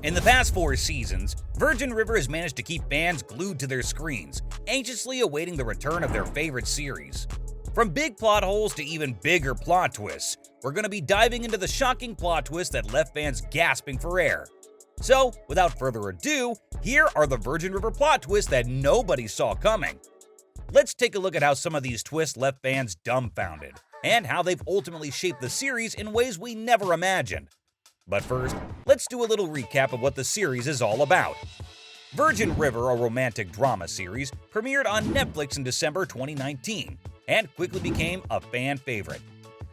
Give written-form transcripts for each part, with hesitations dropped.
In the past 4 seasons, Virgin River has managed to keep fans glued to their screens, anxiously awaiting the return of their favorite series. From big plot holes to even bigger plot twists, we're going to be diving into the shocking plot twist that left fans gasping for air. So, without further ado, here are the Virgin River plot twists that nobody saw coming. Let's take a look at how some of these twists left fans dumbfounded, and how they've ultimately shaped the series in ways we never imagined. But first, let's do a little recap of what the series is all about. Virgin River, a romantic drama series, premiered on Netflix in December 2019 and quickly became a fan favorite.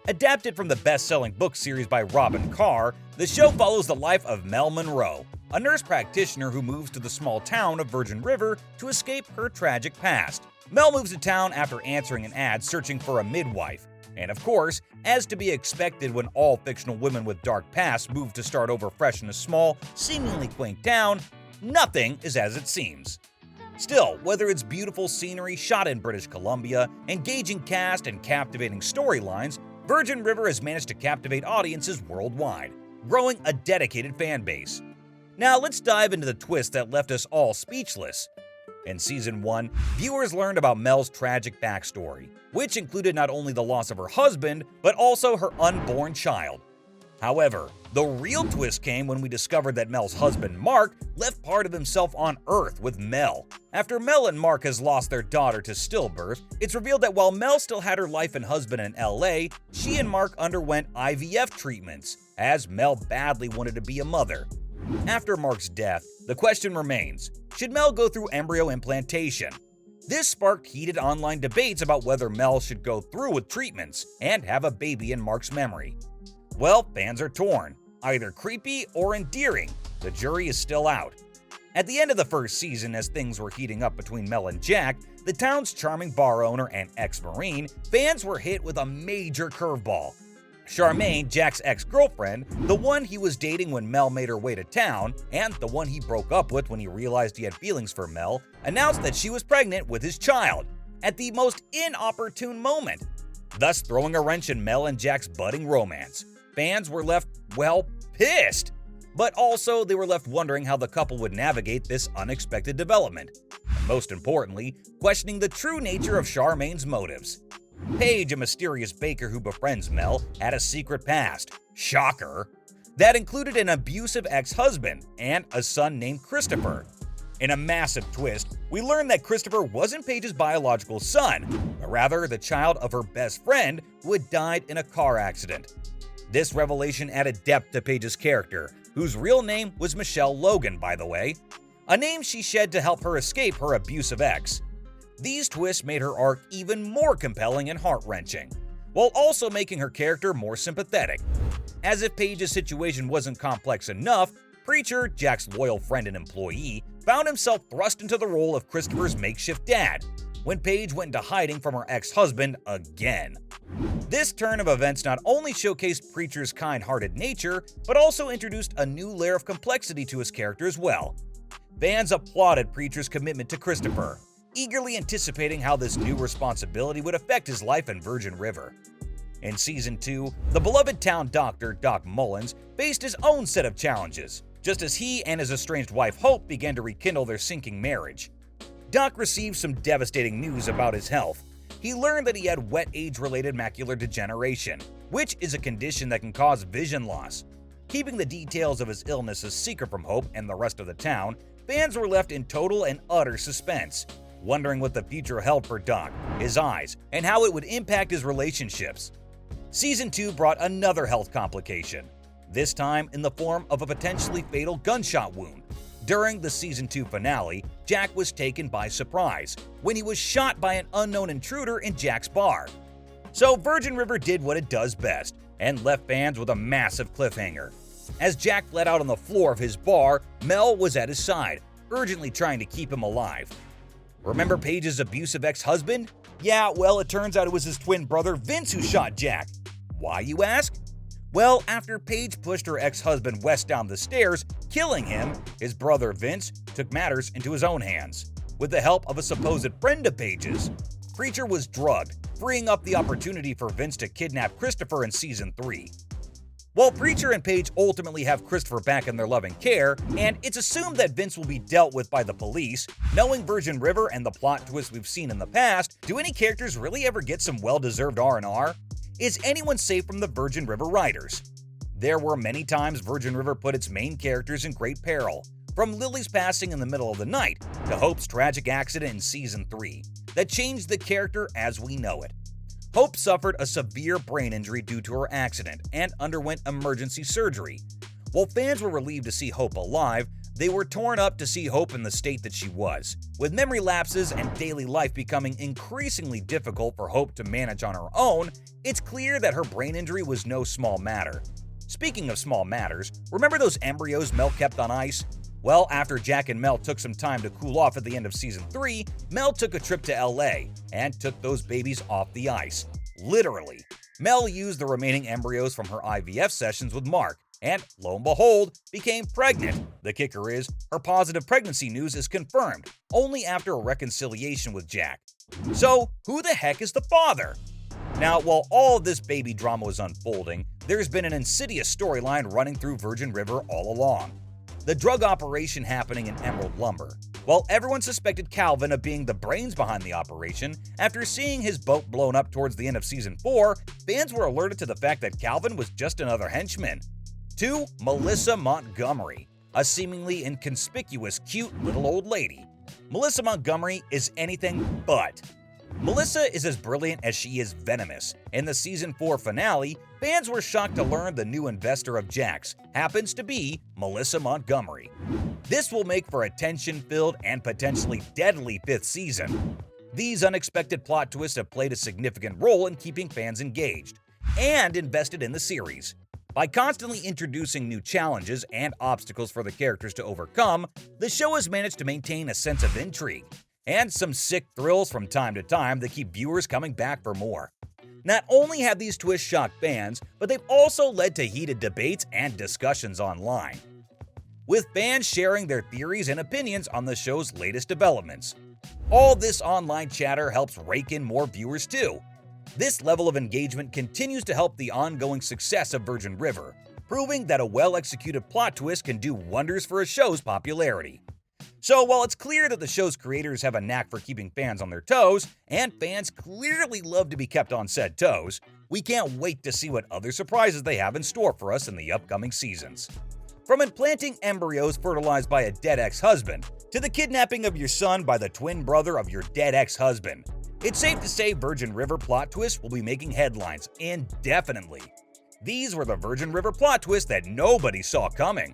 Adapted from the best-selling book series by Robin Carr, the show follows the life of Mel Monroe, a nurse practitioner who moves to the small town of Virgin River to escape her tragic past. Mel moves to town after answering an ad searching for a midwife. And of course, as to be expected when all fictional women with dark pasts move to start over fresh in a small, seemingly quaint town, nothing is as it seems. Still, whether it's beautiful scenery shot in British Columbia, engaging cast, and captivating storylines, Virgin River has managed to captivate audiences worldwide, growing a dedicated fan base. Now let's dive into the twist that left us all speechless. In Season 1, viewers learned about Mel's tragic backstory, which included not only the loss of her husband, but also her unborn child. However, the real twist came when we discovered that Mel's husband, Mark, left part of himself on Earth with Mel. After Mel and Mark has lost their daughter to stillbirth, it's revealed that while Mel still had her life and husband in LA, she and Mark underwent IVF treatments, as Mel badly wanted to be a mother. After Mark's death, the question remains, should Mel go through embryo implantation? This sparked heated online debates about whether Mel should go through with treatments and have a baby in Mark's memory. Well, fans are torn, either creepy or endearing. The jury is still out. At the end of the first season, as things were heating up between Mel and Jack, the town's charming bar owner and ex-Marine, fans were hit with a major curveball. Charmaine, Jack's ex-girlfriend, the one he was dating when Mel made her way to town, and the one he broke up with when he realized he had feelings for Mel, announced that she was pregnant with his child, at the most inopportune moment, thus throwing a wrench in Mel and Jack's budding romance. Fans were left, well, pissed. But also, they were left wondering how the couple would navigate this unexpected development. And most importantly, questioning the true nature of Charmaine's motives. Paige, a mysterious baker who befriends Mel, had a secret past. Shocker! That included an abusive ex-husband and a son named Christopher. In a massive twist, we learned that Christopher wasn't Paige's biological son, but rather the child of her best friend who had died in a car accident. This revelation added depth to Paige's character, whose real name was Michelle Logan, by the way, a name she shed to help her escape her abusive ex. These twists made her arc even more compelling and heart-wrenching, while also making her character more sympathetic. As if Paige's situation wasn't complex enough, Preacher, Jack's loyal friend and employee, found himself thrust into the role of Christopher's makeshift dad, when Paige went into hiding from her ex-husband again. This turn of events not only showcased Preacher's kind-hearted nature, but also introduced a new layer of complexity to his character as well. Fans applauded Preacher's commitment to Christopher, eagerly anticipating how this new responsibility would affect his life in Virgin River. In Season 2, the beloved town doctor, Doc Mullins, faced his own set of challenges, just as he and his estranged wife Hope began to rekindle their sinking marriage. Doc received some devastating news about his health. He learned that he had wet age-related macular degeneration, which is a condition that can cause vision loss. Keeping the details of his illness a secret from Hope and the rest of the town, fans were left in total and utter suspense, wondering what the future held for Doc, his eyes, and how it would impact his relationships. Season 2 brought another health complication, this time in the form of a potentially fatal gunshot wound. During the Season 2 finale, Jack was taken by surprise when he was shot by an unknown intruder in Jack's bar. So Virgin River did what it does best and left fans with a massive cliffhanger. As Jack bled out on the floor of his bar, Mel was at his side, urgently trying to keep him alive. Remember Paige's abusive ex-husband? Yeah, well, it turns out it was his twin brother Vince who shot Jack. Why, you ask? Well, after Paige pushed her ex-husband Wes down the stairs, killing him, his brother Vince took matters into his own hands. With the help of a supposed friend of Paige's, Preacher was drugged, freeing up the opportunity for Vince to kidnap Christopher in Season 3. While Preacher and Paige ultimately have Christopher back in their loving care, and it's assumed that Vince will be dealt with by the police, knowing Virgin River and the plot twists we've seen in the past, do any characters really ever get some well-deserved R&R? Is anyone safe from the Virgin River writers? There were many times Virgin River put its main characters in great peril, from Lily's passing in the middle of the night to Hope's tragic accident in Season 3, that changed the character as we know it. Hope suffered a severe brain injury due to her accident and underwent emergency surgery. While fans were relieved to see Hope alive, they were torn up to see Hope in the state that she was. With memory lapses and daily life becoming increasingly difficult for Hope to manage on her own, it's clear that her brain injury was no small matter. Speaking of small matters, remember those embryos Mel kept on ice? Well, after Jack and Mel took some time to cool off at the end of Season 3, Mel took a trip to LA and took those babies off the ice. Literally. Mel used the remaining embryos from her IVF sessions with Mark, and lo and behold, became pregnant. The kicker is, her positive pregnancy news is confirmed, only after a reconciliation with Jack. So, who the heck is the father? Now, while all of this baby drama was unfolding, there's been an insidious storyline running through Virgin River all along. The drug operation happening in Emerald Lumber. While everyone suspected Calvin of being the brains behind the operation, after seeing his boat blown up towards the end of Season 4, fans were alerted to the fact that Calvin was just another henchman. 2. Melissa Montgomery, a seemingly inconspicuous, cute little old lady. Melissa Montgomery is anything but. Melissa is as brilliant as she is venomous. In the Season 4 finale, fans were shocked to learn the new investor of Jax happens to be Melissa Montgomery. This will make for a tension-filled and potentially deadly 5th season. These unexpected plot twists have played a significant role in keeping fans engaged and invested in the series. By constantly introducing new challenges and obstacles for the characters to overcome, the show has managed to maintain a sense of intrigue and some sick thrills from time to time that keep viewers coming back for more. Not only have these twists shocked fans, but they've also led to heated debates and discussions online, with fans sharing their theories and opinions on the show's latest developments. All this online chatter helps rake in more viewers too. This level of engagement continues to help the ongoing success of Virgin River, proving that a well-executed plot twist can do wonders for a show's popularity. So while it's clear that the show's creators have a knack for keeping fans on their toes, and fans clearly love to be kept on said toes, we can't wait to see what other surprises they have in store for us in the upcoming seasons. From implanting embryos fertilized by a dead ex-husband, to the kidnapping of your son by the twin brother of your dead ex-husband, it's safe to say Virgin River plot twists will be making headlines indefinitely. These were the Virgin River plot twists that nobody saw coming.